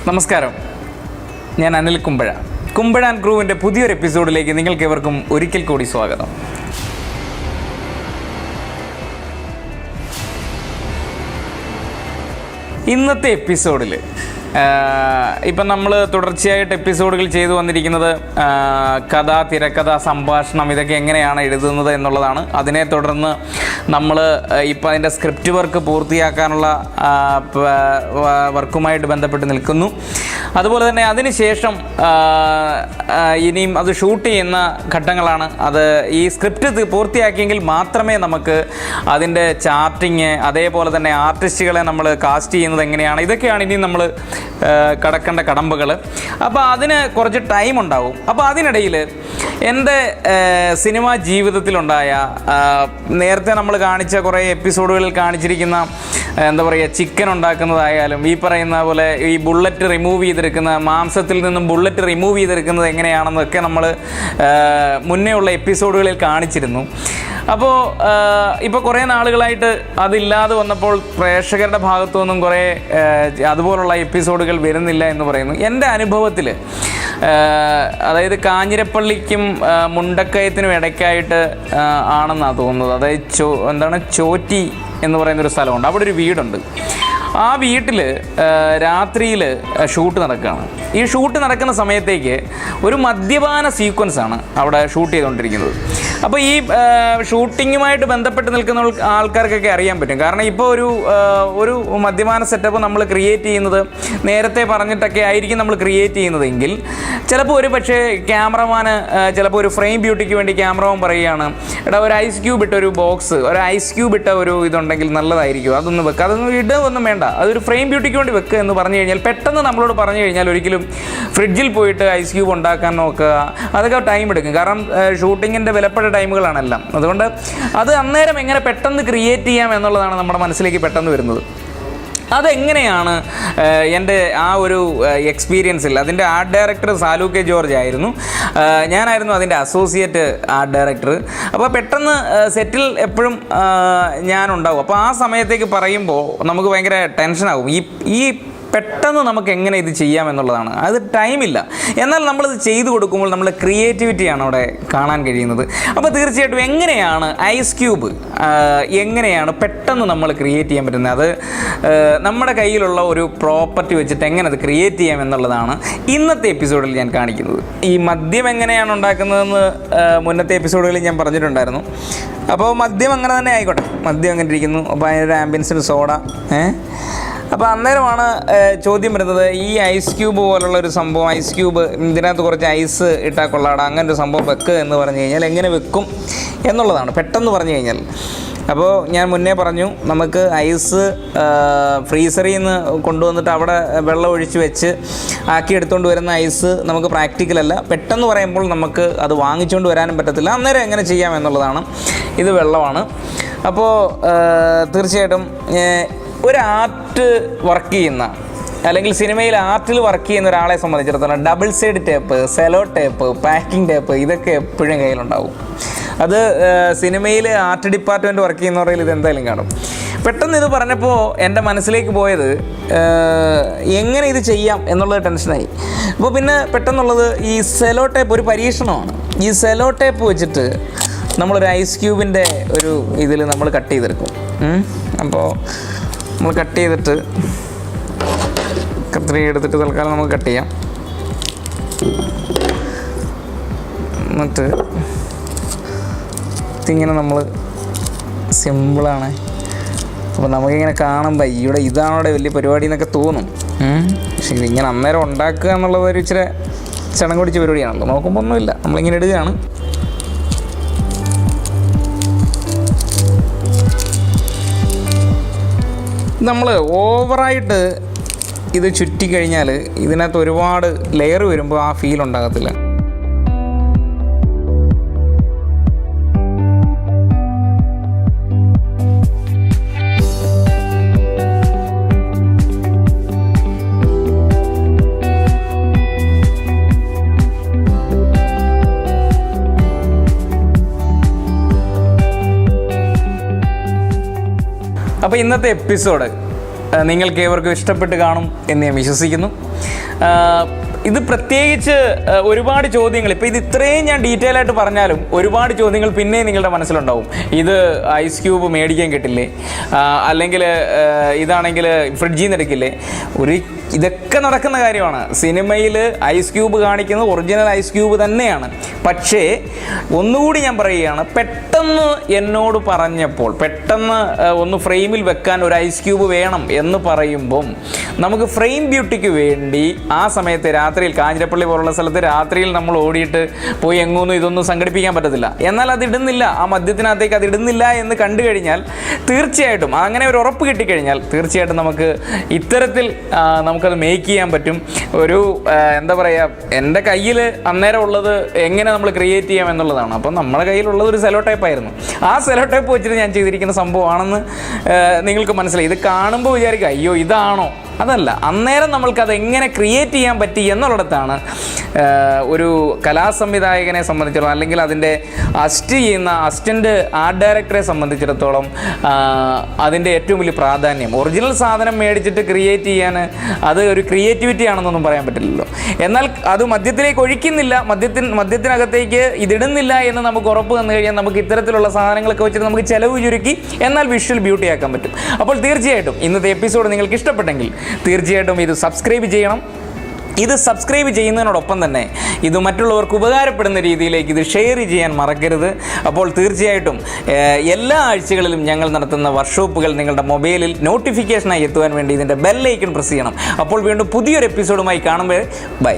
നമസ്കാരം, ഞാൻ അനിൽ കുമ്പഴ. കുമ്പഴ ആൻഡ് ക്രൂവിൻ്റെ പുതിയൊരു എപ്പിസോഡിലേക്ക് നിങ്ങൾക്കേവർക്കും ഒരിക്കൽ കൂടി സ്വാഗതം. ഇന്നത്തെ എപ്പിസോഡിൽ ഇപ്പം നമ്മൾ തുടർച്ചയായിട്ട് എപ്പിസോഡുകൾ ചെയ്തു വന്നിരിക്കുന്നത് കഥ, തിരക്കഥ, സംഭാഷണം ഇതൊക്കെ എങ്ങനെയാണ് എഴുതുന്നത് എന്നുള്ളതാണ്. അതിനെ തുടർന്ന് നമ്മൾ ഇപ്പം അതിൻ്റെ സ്ക്രിപ്റ്റ് വർക്ക് പൂർത്തിയാക്കാനുള്ള വർക്കുമായിട്ട് ബന്ധപ്പെട്ട് നിൽക്കുന്നു. അതുപോലെ തന്നെ അതിനുശേഷം ഇനിയും അത് ഷൂട്ട് ചെയ്യുന്ന ഘട്ടങ്ങളാണ്. അത് ഈ സ്ക്രിപ്റ്റ് പൂർത്തിയാക്കിയെങ്കിൽ മാത്രമേ നമുക്ക് അതിൻ്റെ ചാർട്ടിങ്, അതേപോലെ തന്നെ ആർട്ടിസ്റ്റുകളെ നമ്മൾ കാസ്റ്റ് ചെയ്യുന്നത് എങ്ങനെയാണ്, ഇതൊക്കെയാണ് ഇനി നമ്മൾ കടക്കേണ്ട കടമ്പകൾ. അപ്പോൾ അതിന് കുറച്ച് ടൈം ഉണ്ടാവും. അപ്പോൾ അതിനിടയിൽ എൻ്റെ സിനിമാ ജീവിതത്തിലുണ്ടായ നേരത്തെ നമ്മൾ കാണിച്ച കുറേ എപ്പിസോഡുകളിൽ കാണിച്ചിരിക്കുന്ന എന്താ പറയുക, ചിക്കൻ ഉണ്ടാക്കുന്നതായാലും ഈ പറയുന്ന പോലെ ഈ ബുള്ളറ്റ് റിമൂവ് ചെയ്തെടുക്കുന്ന, മാംസത്തിൽ നിന്നും ബുള്ളറ്റ് റിമൂവ് ചെയ്തെടുക്കുന്നത് എങ്ങനെയാണെന്നൊക്കെ നമ്മൾ മുന്നേ ഉള്ള എപ്പിസോഡുകളിൽ കാണിച്ചിരുന്നു. അപ്പോൾ ഇപ്പോൾ കുറേ നാളുകളായിട്ട് അതില്ലാതെ വന്നപ്പോൾ പ്രേക്ഷകരുടെ ഭാഗത്തു നിന്നും കുറേ അതുപോലുള്ള എപ്പിസോഡുകൾ വരുന്നില്ല എന്ന് പറയുന്നു. എൻ്റെ അനുഭവത്തിൽ അതായത് കാഞ്ഞിരപ്പള്ളിക്കും മുണ്ടക്കയത്തിനും ഇടയ്ക്കായിട്ട് ആണെന്നാണ് തോന്നുന്നത്. അതായത് ചോറ്റി എന്ന് പറയുന്നൊരു സ്ഥലമുണ്ട്, അവിടെ ഒരു വീടുണ്ട്. ആ വീട്ടിൽ രാത്രിയിൽ ഷൂട്ട് നടക്കുകയാണ്. ഈ ഷൂട്ട് നടക്കുന്ന സമയത്തേക്ക് ഒരു മദ്യപാന സീക്വൻസാണ് അവിടെ ഷൂട്ട് ചെയ്തുകൊണ്ടിരിക്കുന്നത്. അപ്പോൾ ഈ ഷൂട്ടിങ്ങുമായിട്ട് ബന്ധപ്പെട്ട് നിൽക്കുന്ന ആൾക്കാർക്കൊക്കെ അറിയാൻ പറ്റും. കാരണം ഇപ്പോൾ ഒരു മദ്യപാന സെറ്റപ്പ് നമ്മൾ ക്രിയേറ്റ് ചെയ്യുന്നത് നേരത്തെ പറഞ്ഞിട്ടൊക്കെ ആയിരിക്കും നമ്മൾ ക്രിയേറ്റ് ചെയ്യുന്നതെങ്കിൽ ചിലപ്പോൾ ഒരു പക്ഷേ ക്യാമറമാന് ചിലപ്പോൾ ഒരു ഫ്രെയിം ബ്യൂട്ടിക്ക് വേണ്ടി ക്യാമറമാൻ പറയുകയാണ്, എടാ ഒരു ഐസ് ക്യൂബ് ഇട്ട ഒരു ബോക്സ്, ഒരു ഐസ് ക്യൂബ് ഇട്ട ഒരു ഇതുണ്ടെങ്കിൽ നല്ലതായിരിക്കും, അതൊന്ന് വെക്കുക, അതൊന്നും ഇടുകയൊന്നും വേണ്ട, അതൊരു ഫ്രെയിം ബ്യൂട്ടിക്ക് വേണ്ടി വെക്കുക എന്ന് പറഞ്ഞു കഴിഞ്ഞാൽ, പെട്ടെന്ന് നമ്മളോട് പറഞ്ഞു കഴിഞ്ഞാൽ ഒരിക്കലും ഫ്രിഡ്ജിൽ പോയിട്ട് ഐസ് ക്യൂബ് ഉണ്ടാക്കാൻ നോക്കുക, അതൊക്കെ ടൈം എടുക്കും. കാരണം ഷൂട്ടിങ്ങിൻ്റെ വിലപ്പെട്ട ടൈമുകളാണെല്ലാം. അതുകൊണ്ട് അത് അന്നേരം എങ്ങനെ പെട്ടെന്ന് ക്രിയേറ്റ് ചെയ്യാം എന്നുള്ളതാണ് നമ്മുടെ മനസ്സിലേക്ക് പെട്ടെന്ന് വരുന്നത്. അതെങ്ങനെയാണ് എൻ്റെ ആ ഒരു എക്സ്പീരിയൻസിൽ, അതിൻ്റെ art director Salu K George ആയിരുന്നു, ഞാനായിരുന്നു അതിൻ്റെ അസോസിയേറ്റ് ആർട്ട് ഡയറക്ടർ. അപ്പോൾ പെട്ടെന്ന് സെറ്റിൽ എപ്പോഴും ഞാനുണ്ടാവും. അപ്പോൾ ആ സമയത്തേക്ക് പറയുമ്പോൾ നമുക്ക് ഭയങ്കര ടെൻഷനാകും. ഈ പെട്ടെന്ന് നമുക്ക് എങ്ങനെ ഇത് ചെയ്യാമെന്നുള്ളതാണ്. അത് ടൈമില്ല. എന്നാൽ നമ്മളിത് ചെയ്തു കൊടുക്കുമ്പോൾ നമ്മുടെ ക്രിയേറ്റിവിറ്റിയാണ് അവിടെ കാണാൻ കഴിയുന്നത്. അപ്പോൾ തീർച്ചയായിട്ടും എങ്ങനെയാണ് ഐസ് ക്യൂബ് എങ്ങനെയാണ് പെട്ടെന്ന് നമ്മൾ ക്രിയേറ്റ് ചെയ്യാൻ പറ്റുന്നത്, അത് നമ്മുടെ കയ്യിലുള്ള ഒരു പ്രോപ്പർട്ടി വെച്ചിട്ട് എങ്ങനെ അത് ക്രിയേറ്റ് ചെയ്യാം എന്നുള്ളതാണ് ഇന്നത്തെ എപ്പിസോഡിൽ ഞാൻ കാണിക്കുന്നത്. ഈ മദ്യം എങ്ങനെയാണ് ഉണ്ടാക്കുന്നതെന്ന് മുന്നത്തെ എപ്പിസോഡുകളിൽ ഞാൻ പറഞ്ഞിട്ടുണ്ടായിരുന്നു. അപ്പോൾ മദ്യം അങ്ങനെ തന്നെ ആയിക്കോട്ടെ, മദ്യം അങ്ങനെ ഇരിക്കുന്നു. അപ്പോൾ അതിനൊരു ആംബിയൻസിന് സോഡ. അപ്പോൾ അന്നേരമാണ് ചോദ്യം വരുന്നത്, ഈ ഐസ് ക്യൂബ് പോലുള്ള ഒരു സംഭവം, ഐസ് ക്യൂബ് ഇതിനകത്ത് കുറച്ച് ഐസ് ഇട്ടാൽ കൊള്ളാടാ, അങ്ങനെ ഒരു സംഭവം വെക്കുക എന്ന് പറഞ്ഞു കഴിഞ്ഞാൽ എങ്ങനെ വെക്കും എന്നുള്ളതാണ് പെട്ടെന്ന് പറഞ്ഞു കഴിഞ്ഞാൽ. അപ്പോൾ ഞാൻ മുന്നേ പറഞ്ഞു, നമുക്ക് ഐസ് ഫ്രീസറിൽ നിന്ന് കൊണ്ടുവന്നിട്ട് അവിടെ വെള്ളം ഒഴിച്ച് വെച്ച് ആക്കി എടുത്തുകൊണ്ട് വരുന്ന ഐസ് നമുക്ക് പ്രാക്ടിക്കലല്ല. പെട്ടെന്ന് പറയുമ്പോൾ നമുക്ക് അത് വാങ്ങിച്ചുകൊണ്ട് വരാനും പറ്റത്തില്ല. അന്നേരം എങ്ങനെ ചെയ്യാം എന്നുള്ളതാണ്. ഇത് വെള്ളമാണ്. അപ്പോൾ തീർച്ചയായിട്ടും ഒരു ആർട്ട് വർക്ക് ചെയ്യുന്ന, അല്ലെങ്കിൽ സിനിമയിൽ ആർട്ടിൽ വർക്ക് ചെയ്യുന്ന ഒരാളെ സംബന്ധിച്ചിടത്തോളം double side tape, sello tape, packing tape ഇതൊക്കെ എപ്പോഴും കയ്യിലുണ്ടാവും. അത് സിനിമയിൽ ആർട്ട് ഡിപ്പാർട്ട്മെൻറ്റ് വർക്ക് ചെയ്യുന്നവരിൽ ഇത് എന്തായാലും കാണും. പെട്ടെന്ന് ഇത് പറഞ്ഞപ്പോൾ എൻ്റെ മനസ്സിലേക്ക് പോയത് എങ്ങനെ ഇത് ചെയ്യാം എന്നുള്ളത് ടെൻഷനായി. അപ്പോൾ പിന്നെ പെട്ടെന്നുള്ളത് ഈ സെലോ ടേപ്പ് ഒരു പരീക്ഷണമാണ്. ഈ സെലോ ടേപ്പ് വെച്ചിട്ട് നമ്മളൊരു ഐസ് ക്യൂബിൻ്റെ ഒരു ഇതിൽ നമ്മൾ കട്ട് ചെയ്തെടുക്കും. അപ്പോൾ നമ്മൾ കട്ട് ചെയ്തിട്ട് കത്രിക എടുത്തിട്ട് തൽക്കാലം നമുക്ക് കട്ട് ചെയ്യാം. എന്നിട്ട് ഇതിങ്ങനെ നമ്മൾ സിമ്പിളാണ്. അപ്പോൾ നമുക്കിങ്ങനെ കാണുമ്പോൾ ഇവിടെ ഇതാണോടെ വലിയ പരിപാടി എന്നൊക്കെ തോന്നും. പക്ഷേ ഇതിങ്ങനെ അന്നേരം ഉണ്ടാക്കുക എന്നുള്ളത് ഒരു ഇച്ചിരി ചടങ്ങ് പിടിച്ച പരിപാടിയാണല്ലോ. നോക്കുമ്പോൾ ഒന്നുമില്ല, നമ്മളിങ്ങനെ ഇടുകയാണ്. നമ്മൾ ഓവറായിട്ട് ഇത് ചുറ്റിക്കഴിഞ്ഞാൽ ഇതിനകത്ത് ഒരുപാട് ലെയർ വരുമ്പോൾ ആ ഫീൽ ഉണ്ടാകത്തില്ല. അപ്പോൾ ഇന്നത്തെ എപ്പിസോഡ് നിങ്ങൾക്ക് ഏവർക്കും ഇഷ്ടപ്പെട്ട് കാണും എന്ന് ഞാൻ വിശ്വസിക്കുന്നു. ഇത് പ്രത്യേകിച്ച് ഒരുപാട് ചോദ്യങ്ങൾ, ഇപ്പോൾ ഇത് ഇത്രയും ഞാൻ ഡീറ്റെയിൽ ആയിട്ട് പറഞ്ഞാലും ഒരുപാട് ചോദ്യങ്ങൾ പിന്നെ നിങ്ങളുടെ മനസ്സിലുണ്ടാവും. ഇത് ഐസ് ക്യൂബ് മേടിക്കാൻ കിട്ടില്ലേ, അല്ലെങ്കിൽ ഇതാണെങ്കിൽ ഫ്രിഡ്ജിൽ നിന്ന് എടുക്കില്ലേ? ഇതൊക്കെ നടക്കുന്ന കാര്യമാണ്. സിനിമയിൽ ഐസ് ക്യൂബ് കാണിക്കുന്നത് ഒറിജിനൽ ഐസ് ക്യൂബ് തന്നെയാണ്. പക്ഷേ ഒന്നുകൂടി ഞാൻ പറയുകയാണ്, പെട്ടെന്ന് എന്നോട് പറഞ്ഞപ്പോൾ, പെട്ടെന്ന് ഒന്ന് ഫ്രെയിമിൽ വെക്കാൻ ഒരു ഐസ് ക്യൂബ് വേണം എന്ന് പറയുമ്പം നമുക്ക് ഫ്രെയിം ബ്യൂട്ടിക്ക് വേണ്ടി ആ സമയത്ത് രാത്രിയിൽ, കാഞ്ഞിരപ്പള്ളി പോലുള്ള സ്ഥലത്ത് രാത്രിയിൽ നമ്മൾ ഓടിയിട്ട് പോയി എങ്ങൊന്നും ഇതൊന്നും സംഘടിപ്പിക്കാൻ പറ്റത്തില്ല. എന്നാൽ അതിടുന്നില്ല, ആ മദ്യത്തിനകത്തേക്ക് അതിടുന്നില്ല എന്ന് കണ്ടു കഴിഞ്ഞാൽ തീർച്ചയായിട്ടും, അങ്ങനെ ഒരു ഉറപ്പ് കിട്ടിക്കഴിഞ്ഞാൽ തീർച്ചയായിട്ടും നമുക്ക് ഇത്തരത്തിൽ നമുക്കത് മേക്ക് ചെയ്യാൻ പറ്റും. ഒരു എന്താ പറയുക, എൻ്റെ കയ്യിൽ അന്നേരം ഉള്ളത് എങ്ങനെ നമ്മൾ ക്രിയേറ്റ് ചെയ്യാം എന്നുള്ളതാണ്. അപ്പം നമ്മുടെ കയ്യിലുള്ളത് ഒരു സെലോ ടൈപ്പായിരുന്നു. ആ സെലോ ടൈപ്പ് വെച്ചിട്ട് ഞാൻ ചെയ്തിരിക്കുന്ന സംഭവമാണെന്ന് നിങ്ങൾക്ക് മനസ്സിലായി. ഇത് കാണുമ്പോൾ വിചാരിക്കുക, അയ്യോ ഇതാണോ? അതല്ല, അന്നേരം നമ്മൾക്കത് എങ്ങനെ ക്രിയേറ്റ് ചെയ്യാൻ പറ്റി എന്നുള്ളിടത്താണ് ഒരു കലാസംവിധായകനെ സംബന്ധിച്ചിടത്തോളം, അല്ലെങ്കിൽ അതിൻ്റെ അസിസ്റ്റൻ്റ് ആർട്ട് ഡയറക്ടറെ സംബന്ധിച്ചിടത്തോളം അതിൻ്റെ ഏറ്റവും വലിയ പ്രാധാന്യം. ഒറിജിനൽ സാധനം മേടിച്ചിട്ട് ക്രിയേറ്റ് ചെയ്യാൻ അത് ഒരു ക്രിയേറ്റിവിറ്റി ആണെന്നൊന്നും പറയാൻ പറ്റില്ലല്ലോ. എന്നാൽ അത് മദ്യത്തിലേക്ക് ഒഴിക്കുന്നില്ല, മദ്യത്തിനകത്തേക്ക് ഇതിടുന്നില്ല എന്ന് നമുക്ക് ഉറപ്പ് തന്നു കഴിഞ്ഞാൽ നമുക്ക് ഇത്തരത്തിലുള്ള സാധനങ്ങളൊക്കെ വെച്ചിട്ട് നമുക്ക് ചിലവ് ചുരുക്കി എന്നാൽ വിഷ്വൽ ബ്യൂട്ടി ആക്കാൻ പറ്റും. അപ്പോൾ തീർച്ചയായിട്ടും ഇന്നത്തെ എപ്പിസോഡ് നിങ്ങൾക്ക് ഇഷ്ടപ്പെട്ടെങ്കിൽ തീർച്ചയായിട്ടും ഇത് സബ്സ്ക്രൈബ് ചെയ്യണം. ഇത് സബ്സ്ക്രൈബ് ചെയ്യുന്നതിനോടൊപ്പം തന്നെ ഇത് മറ്റുള്ളവർക്ക് ഉപകാരപ്പെടുന്ന രീതിയിലേക്ക് ഇത് ഷെയർ ചെയ്യാൻ മറക്കരുത്. അപ്പോൾ തീർച്ചയായിട്ടും എല്ലാ ആഴ്ചകളിലും ഞങ്ങൾ നടത്തുന്ന വർക്ക്ഷോപ്പുകൾ നിങ്ങളുടെ മൊബൈലിൽ നോട്ടിഫിക്കേഷനായി എത്തുവാൻ വേണ്ടി ഇതിൻ്റെ ബെൽ ഐക്കൺ പ്രസ് ചെയ്യണം. അപ്പോൾ വീണ്ടും പുതിയൊരു എപ്പിസോഡുമായി കാണുമ്പോൾ ബൈ.